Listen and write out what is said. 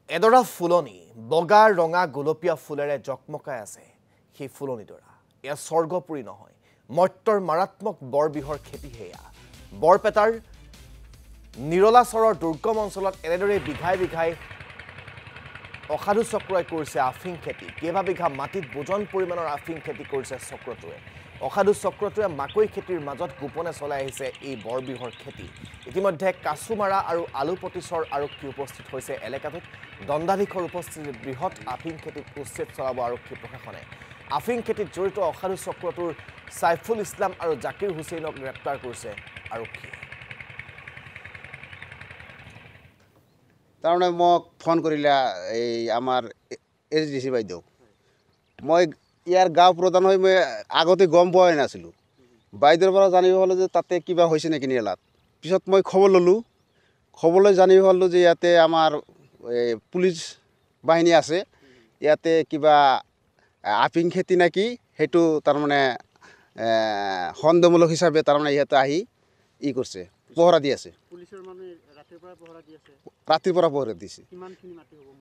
এডৰা ফুলনি বগা ৰঙা গোলপীয়া ফুলেৰে জকমকাই আছে সেই ফুলনিডৰা এয়া স্বৰ্গপুৰী নহয় মৰ্ত্যৰ মাৰাত্মক বৰবিহৰ খেতি হেয়া বৰপেটাৰ নিৰলাচৰৰ দুৰ্গম অঞ্চলত এনেদৰে বিঘাই বিঘাই অসাধু চক্ৰই কৰিছে আফিং খেতি কেইবা বিঘা মাটিত বুজন পৰিমাণৰ আফিং খেতি কৰিছে চক্ৰটোৱে অসাধু চক্ৰটোৱে মাকৈ খেতিৰ মাজত গোপনে চলাই আহিছে এই বৰবিহৰ খেতি ইতিমধ্যে কাছুমাৰা আৰু আলুপতিচৰ আৰক্ষী উপস্থিত হৈছে এলেকাটোত দণ্ডাধীশৰ উপস্থিতিত বৃহৎ আফিং খেতিত উচ্ছেদ চলাব আৰক্ষী প্ৰশাসনে আফিং খেতিত জড়িত অসাধু চক্ৰটোৰ সাইফুল ইছলাম আৰু জাকিৰ হুছেইনক গ্ৰেপ্তাৰ কৰিছে আৰক্ষীয়ে তাৰমানে মোক ফোন কৰিলা এই আমাৰ এছডিসি বাইদেউ মই ইয়াৰ গাঁও প্ৰধান হৈ মই আগতে গম পোৱাই নাছিলোঁ বাইদেউৰ পৰা জানিব পালোঁ যে তাতে কিবা হৈছে নেকি নিৰালাত পিছত মই খবৰ ল'লোঁ খবৰলৈ জানিব পালোঁ যে ইয়াতে আমাৰ পুলিচ বাহিনী আছে ইয়াতে কিবা আফিং খেতি নেকি সেইটো তাৰমানে সন্দেহমূলক হিচাপে তাৰমানে ইয়াতে আহি ই কৰিছে পহৰা দি আছে পুলিচৰ মানে ৰাতিৰ পৰা পহৰা দি আছে ৰাতিৰ পৰা পহৰা দিছে কিমানখিনি মাটি হ'ব